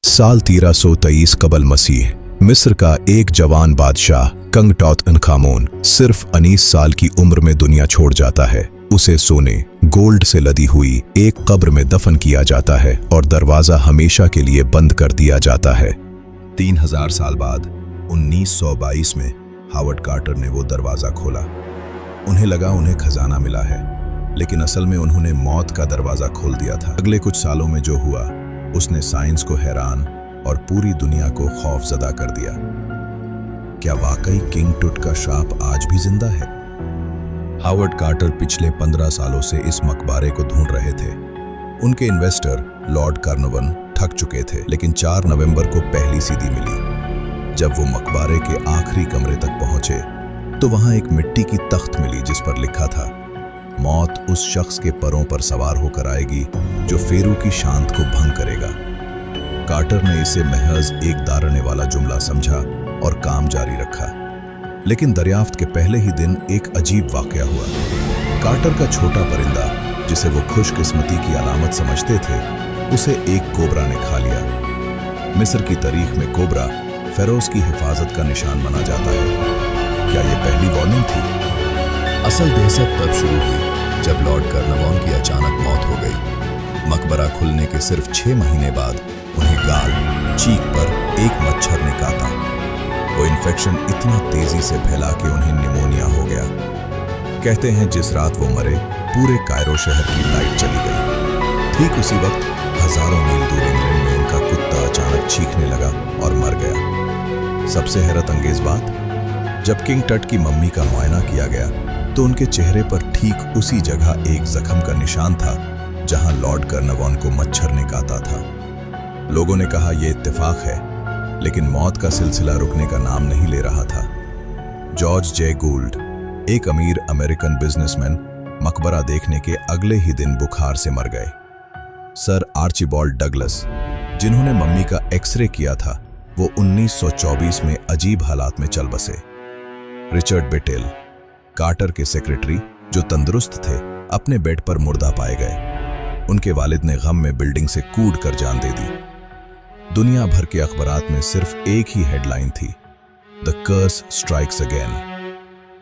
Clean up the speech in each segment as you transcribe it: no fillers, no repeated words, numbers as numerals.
साल 1323 कबल मसीह, मिस्र का एक जवान बादशाह कंगटौत-इन-खामून सिर्फ 19 साल की उम्र में दुनिया छोड़ जाता है। उसे सोने गोल्ड से लदी हुई एक कब्र में दफन किया जाता है और दरवाजा हमेशा के लिए बंद कर दिया जाता है। 3000 साल बाद 1922 में हावर्ड कार्टर ने वो दरवाजा खोला। उन्हें लगा उन्हें खजाना मिला है, लेकिन असल में उन्होंने मौत का दरवाजा खोल दिया था। अगले कुछ सालों में जो हुआ उसने साइंस को हैरान और पूरी दुनिया को खौफजदा कर दिया। क्या वाकई किंग टुट का श्राप आज भी जिंदा है? हावर्ड कार्टर पिछले 15 सालों से इस मकबरे को ढूंढ रहे थे। उनके इन्वेस्टर लॉर्ड कार्नवन थक चुके थे, लेकिन 4 नवंबर को पहली सीधी मिली। जब वो मकबरे के आखिरी कमरे तक पहुंचे तो वहां एक मिट्टी की तख्त मिली जिस पर लिखा था, मौत उस शख्स के परों पर सवार होकर आएगी जो फेरू की शांत को भंग करेगा। कार्टर ने इसे महज एक दारने वाला जुमला समझा और काम जारी रखा। लेकिन दरियाफ्त के पहले ही दिन एक अजीब वाकया हुआ। कार्टर का छोटा परिंदा, जिसे वो खुशकिस्मती की अलामत समझते थे, उसे एक कोबरा ने खा लिया। मिस्र की तारीख में कोबरा फेरोज की हिफाजत का निशान माना जाता है। क्या ये पहली वार्निंग थी? असल दहशत तब शुरू हुई जब लॉर्ड कार्नवान की अचानक मौत हो गई। मकबरा खुलने के सिर्फ 6 महीने बाद उन्हें गाल, चीख पर एक मच्छर ने काटा। वो इन्फेक्शन इतना तेजी से फैला कि उन्हें निमोनिया हो गया। कहते हैं जिस रात वो मरे, पूरे कायरो शहर की लाइट चली गई। ठीक उसी वक्त हजारों मील दूर इंग्लैंड में उनका कुत्ता अचानक चीखने लगा और मर गया। सबसे हैरत अंगेज बात, जब किंग टट की मम्मी का मुआयना किया गया तो उनके चेहरे पर ठीक उसी जगह एक जख्म का निशान था जहां लॉर्ड कार्नवान को मच्छर ने काटा था। लोगों ने कहा यह इत्तेफाक है, लेकिन मौत का सिलसिला रुकने का नाम नहीं ले रहा था। जॉर्ज जे गूल्ड, एक अमीर अमेरिकन बिजनेसमैन, मकबरा देखने के अगले ही दिन बुखार से मर गए। सर आर्चिबाल्ड डगलस, जिन्होंने मम्मी का एक्सरे किया था, वो 1924 में अजीब हालात में चल बसे। रिचर्ड बेटेल, कार्टर के सेक्रेटरी, जो तंदुरुस्त थे, अपने बेड पर मुर्दा पाए गए। उनके वालिद ने गम में बिल्डिंग से कूद कर जान दे दी। दुनिया भर के अखबारात में सिर्फ एक ही हेडलाइन थी, द कर्स स्ट्राइक्स अगेन।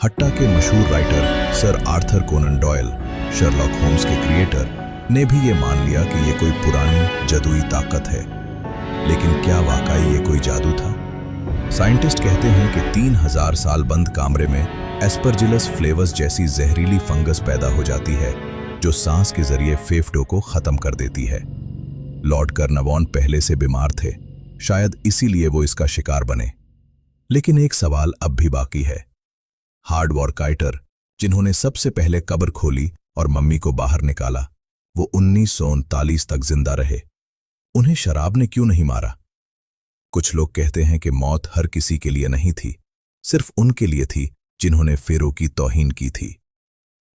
हट्टा के मशहूर writer sir Arthur Conan Doyle, Sherlock Holmes के क्रिएटर, ने भी ये मान लिया कि ये कोई पुरानी जदुई ताकत है। लेकिन क्या वाकई ये कोई जादू था? साइंटिस्ट कहते हैं कि 3000 साल बंद कमरे में एस्परजिलस फ्लेवस जैसी जहरीली फंगस पैदा हो जाती है जो सांस के जरिए फेफड़ों को खत्म कर देती है। लॉर्ड कार्नवान पहले से बीमार थे, शायद इसीलिए वो इसका शिकार बने। लेकिन एक सवाल अब भी बाकी है। हार्डवॉर कार्टर, जिन्होंने सबसे पहले कब्र खोली और मम्मी को बाहर निकाला, वो 1939 तक जिंदा रहे। उन्हें शराब ने क्यों नहीं मारा? कुछ लोग कहते हैं कि मौत हर किसी के लिए नहीं थी, सिर्फ उनके लिए थी जिन्होंने फेरो की तौहीन की थी।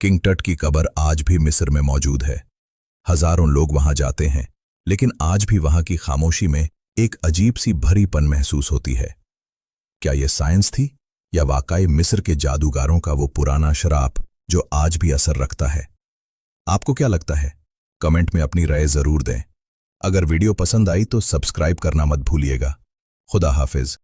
किंग टट की कब्र आज भी मिस्र में मौजूद है। हजारों लोग वहां जाते हैं, लेकिन आज भी वहां की खामोशी में एक अजीब सी भरीपन महसूस होती है। क्या यह साइंस थी या वाकई मिस्र के जादूगारों का वो पुराना शराब जो आज भी असर रखता है? आपको क्या लगता है? कमेंट में अपनी राय जरूर दें। अगर वीडियो पसंद आई तो सब्सक्राइब करना मत भूलिएगा। खुदा हाफिज।